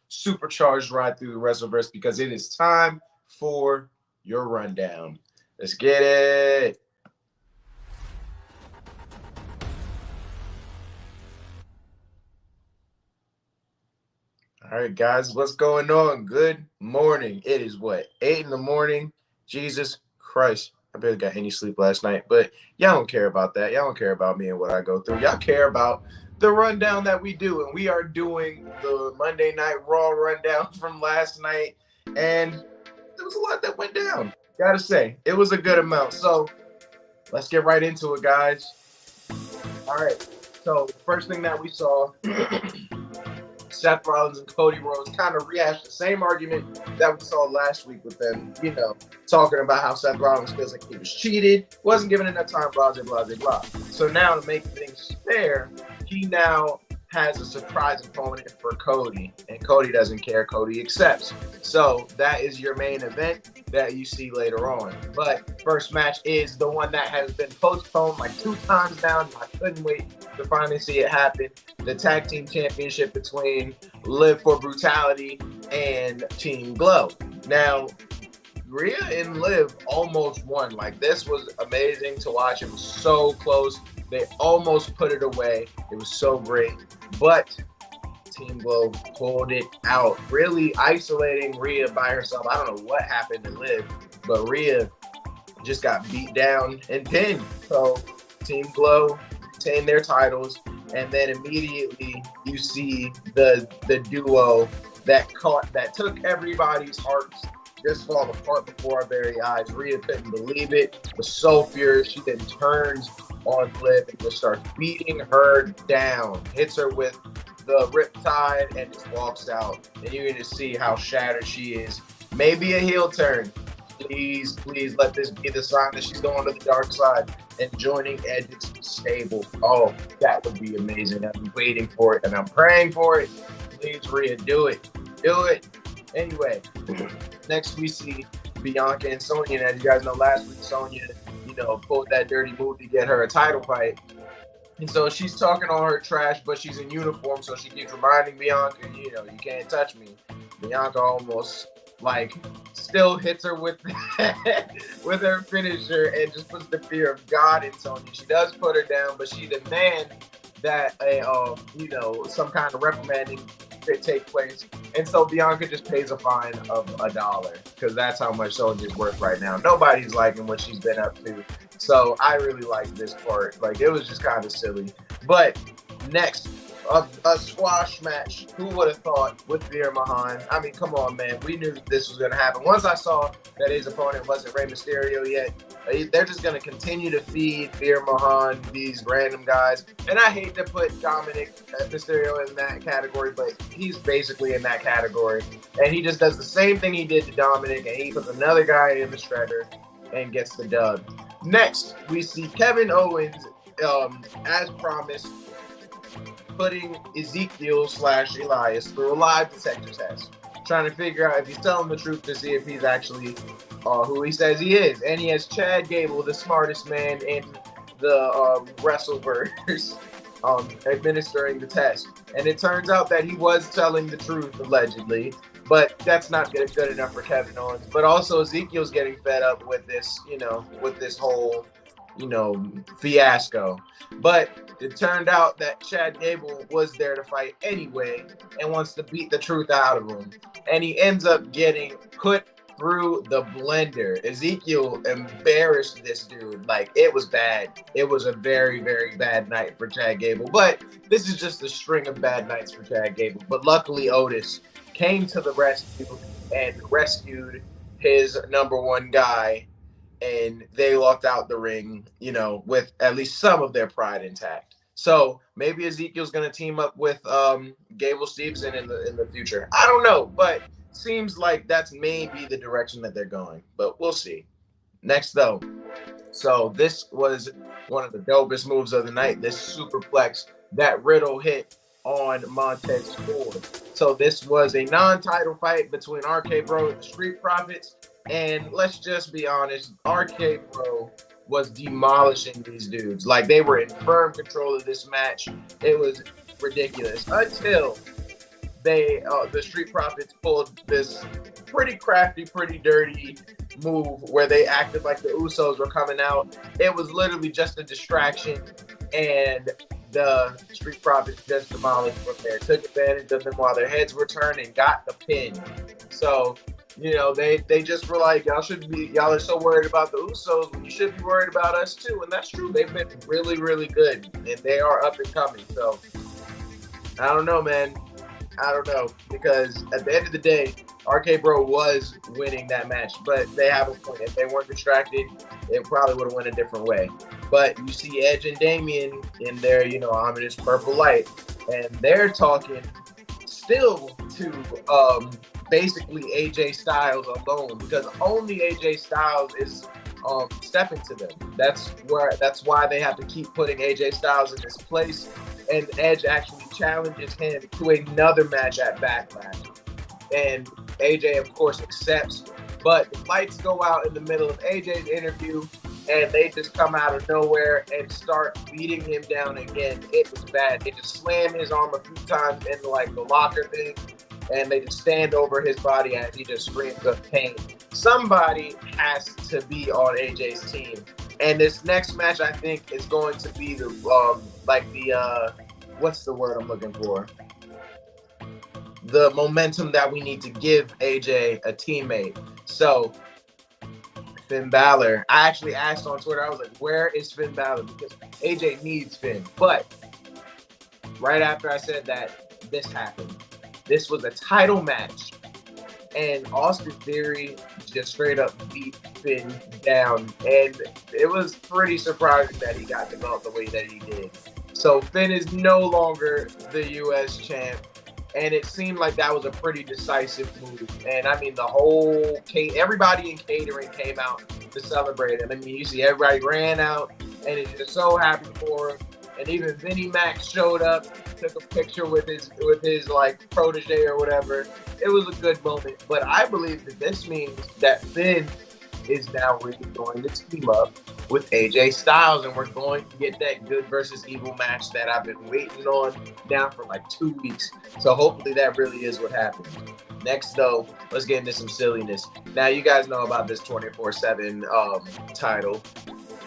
supercharged ride through the Wrestleverse because it is time for your rundown. Let's get it. All right, guys, what's going on? Good morning. It is what, 8 in the morning? Jesus Christ. I barely got any sleep last night, but y'all don't care about that. Y'all don't care about me and what I go through. Y'all care about the rundown that we do, and we are doing the Monday Night Raw rundown from last night, and there was a lot that went down. Gotta say, it was a good amount. So let's get right into it, guys. All right, so first thing that we saw, Seth Rollins and Cody Rhodes kind of rehashed the same argument that we saw last week with them, talking about how Seth Rollins feels like he was cheated, wasn't given enough time, blah, blah, blah, blah. So now to make things fair, he now has a surprise opponent for Cody, and Cody doesn't care. Cody accepts. So that is your main event that you see later on. But first match is the one that has been postponed like 2 times now, and I couldn't wait to finally see it happen. The tag team championship between Liv for Brutality and Team Glow. Now, Rhea and Liv almost won. Like, this was amazing to watch. It was so close. They almost put it away. It was so great. But Team Glow pulled it out, really isolating Rhea by herself. I don't know what happened to Liv, but Rhea just got beat down and pinned. So Team Glow retained their titles, and then immediately you see the duo that took everybody's hearts just fall apart before our very eyes. Rhea couldn't believe it, was so furious. She then turns on Liv and just starts beating her down, hits her with the riptide, and just walks out. And you're going to see how shattered she is. Maybe a heel turn. Please let this be the sign that she's going to the dark side and joining Edge's stable. Oh, that would be amazing. I've been waiting for it, and I'm praying for it. Please, Rhea, do it. Do it. Anyway, next we see Bianca and Sonya. And as you guys know, last week, Sonya, pulled that dirty move to get her a title fight. And so she's talking all her trash, but she's in uniform, so she keeps reminding Bianca, you can't touch me. Bianca almost, still hits her with with her finisher and just puts the fear of God in Sonya. She does put her down, but she demands that some kind of reprimanding take place. And so Bianca just pays a fine of $1 because that's how much Sonya's worth right now. Nobody's liking what she's been up to. So I really like this part. It was just kind of silly. But next, a squash match. Who would have thought with Veer Mahan? I mean, come on, man. We knew this was going to happen. Once I saw that his opponent wasn't Rey Mysterio yet, they're just going to continue to feed Veer Mahan these random guys. And I hate to put Dominic Mysterio in that category, but he's basically in that category. And he just does the same thing he did to Dominic, and he puts another guy in the shredder and gets the dub. Next, we see Kevin Owens, as promised, putting Ezekiel/Elias through a lie detector test, trying to figure out if he's telling the truth to see if he's actually who he says he is. And he has Chad Gable, the smartest man in the Wrestleverse, administering the test. And it turns out that he was telling the truth, allegedly, but that's not good enough for Kevin Owens. But also Ezekiel's getting fed up with this, with this whole, fiasco. But it turned out that Chad Gable was there to fight anyway and wants to beat the truth out of him. And he ends up getting put through the blender. Ezekiel embarrassed this dude. It was bad. It was a very, very bad night for Chad Gable. But this is just a string of bad nights for Chad Gable. But luckily, Otis came to the rescue and rescued his number one guy. And they walked out the ring, with at least some of their pride intact. So maybe Ezekiel's going to team up with Gable Steveson in the future. I don't know, but seems like that's maybe the direction that they're going. But we'll see. Next, though. So this was one of the dopest moves of the night. This superplex that Riddle hit on Montez Ford. So this was a non-title fight between RK Bro and the Street Profits. And let's just be honest, RK Bro was demolishing these dudes. They were in firm control of this match. It was ridiculous until the Street Profits pulled this pretty crafty, pretty dirty move where they acted like the Usos were coming out. It was literally just a distraction, and the Street Profits just demolished from there. Took advantage of them while their heads were turned and got the pin. So, you know, they just were like, y'all are so worried about the Usos when you should be worried about us too. And that's true. They've been really, really good, and they are up and coming. So I don't know, man. I don't know, because at the end of the day, RK Bro was winning that match, but they have a point. If they weren't distracted, it probably would have went a different way. But you see Edge and Damian in their, you know, ominous purple light, and they're talking still to basically AJ Styles alone, because only AJ Styles is stepping to them. That's why they have to keep putting AJ Styles in this place. And Edge actually challenges him to another match at Backlash. And AJ, of course, accepts. But the lights go out in the middle of AJ's interview, and they just come out of nowhere and start beating him down again. It was bad. They just slam his arm a few times in like the locker thing, and they just stand over his body as he just screams of pain. Somebody has to be on AJ's team. And this next match, I think, is going to be the what's the word I'm looking for? The momentum that we need to give AJ a teammate. So Finn Balor, I actually asked on Twitter, I was like, where is Finn Balor? Because AJ needs Finn. But right after I said that, this happened. This was a title match, and Austin Theory just straight up beat Finn down, and it was pretty surprising that he got the belt the way that he did. So Finn is no longer the U.S. champ, and it seemed like that was a pretty decisive move. And I mean, everybody in catering came out to celebrate him. I mean, you see everybody ran out, and it's just so happy for him. And even Vinnie Mac showed up, took a picture with his like protege or whatever. It was a good moment. But I believe that this means that Finn is now really going to team up with AJ Styles, and we're going to get that good versus evil match that I've been waiting on now for like 2 weeks. So hopefully that really is what happens. Next, though, let's get into some silliness. Now, you guys know about this 24/7 title.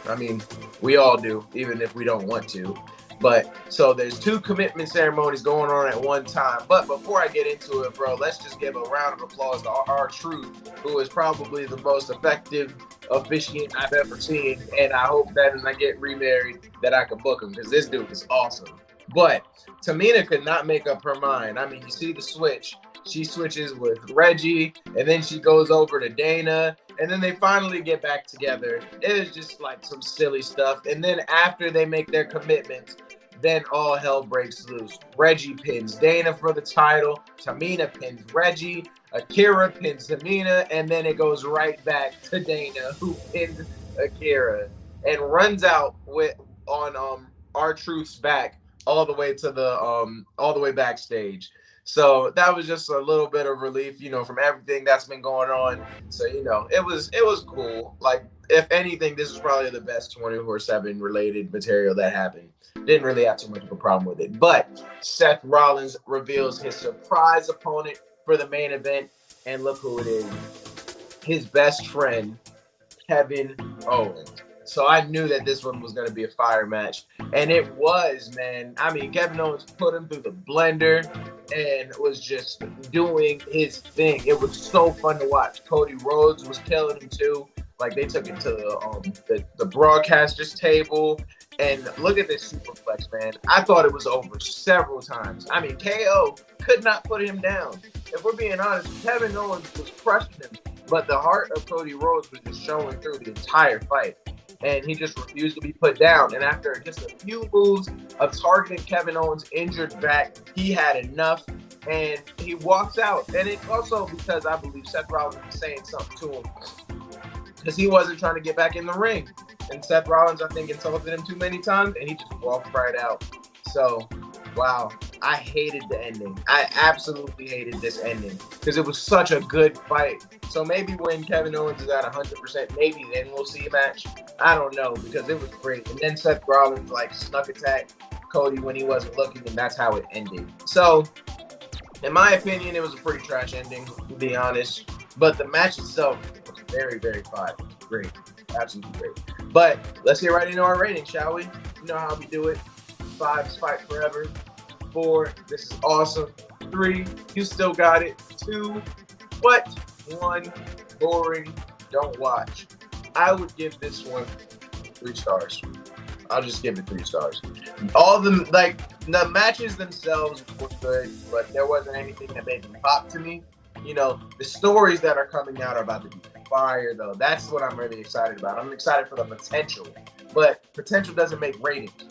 I mean, we all do, even if we don't want to. But so there's 2 commitment ceremonies going on at one time. But before I get into it, bro, let's just give a round of applause to R-Truth, who is probably the most effective officiant I've ever seen. And I hope that when I get remarried that I can book him, because this dude is awesome. But Tamina could not make up her mind. I mean, you see the switch. She switches with Reggie, and then she goes over to Dana, and then they finally get back together. It is just like some silly stuff. And then after they make their commitments, then all hell breaks loose. Reggie pins Dana for the title. Tamina pins Reggie. Akira pins Tamina, and then it goes right back to Dana, who pins Akira, and runs out on R-Truth's back all the way to all the way backstage. So that was just a little bit of relief, you know, from everything that's been going on. So, you know, it was cool. Like, if anything, this is probably the best 24/7 related material that happened. Didn't really have too much of a problem with it. But Seth Rollins reveals his surprise opponent for the main event, and look who it is. His best friend, Kevin Owens. So I knew that this one was going to be a fire match. And it was, man. I mean, Kevin Owens put him through the blender and was just doing his thing. It was so fun to watch. Cody Rhodes was killing him too. Like, they took it to the broadcaster's table. And look at this superplex, man. I thought it was over several times. I mean, KO could not put him down. If we're being honest, Kevin Owens was crushing him. But the heart of Cody Rhodes was just showing through the entire fight. And he just refused to be put down. And after just a few moves of targeting Kevin Owens' injured back, he had enough, and he walks out. And it's also because I believe Seth Rollins was saying something to him, because he wasn't trying to get back in the ring. And Seth Rollins, I think, insulted him too many times, and he just walked right out. So, wow, I hated the ending. I absolutely hated this ending, because it was such a good fight. So maybe when Kevin Owens is at 100%, maybe then we'll see a match. I don't know, because it was great. And then Seth Rollins, like, snuck attack Cody when he wasn't looking, and that's how it ended. So In my opinion, it was a pretty trash ending, to be honest. But the match itself was very, very fire. Great. Absolutely great. But let's get right into our rating, shall we? You know how we do it. 5 is fight forever. 4, this is awesome. 3, you still got it. 2, what? 1, boring, don't watch. I would give this one 3 stars. I'll just give it 3 stars. All the the matches themselves were good, but there wasn't anything that made them pop to me. You know, the stories that are coming out are about to be fire, though. That's what I'm really excited about. I'm excited for the potential, but potential doesn't make ratings,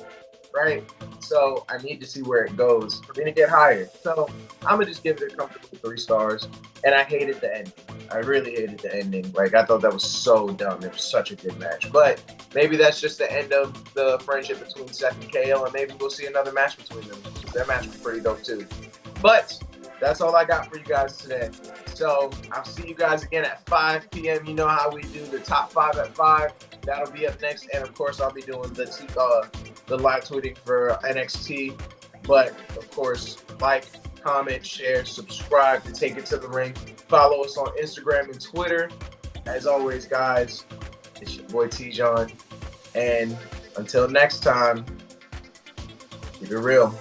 right? So I need to see where it goes for me to get higher. So I'm gonna just give it a comfortable 3 stars. And I hated the ending. I really hated the ending. Like, I thought that was so dumb. It was such a good match. But maybe that's just the end of the friendship between Seth and KO, and maybe we'll see another match between them. That match was pretty dope too. But that's all I got for you guys today. So I'll see you guys again at 5 p.m. You know how we do the top 5 at 5. That'll be up next. And of course, I'll be doing the live tweeting for NXT. But of course, like, comment, share, subscribe to Take It to the Ring. Follow us on Instagram and Twitter. As always, guys, it's your boy T-John. And until next time, keep it real.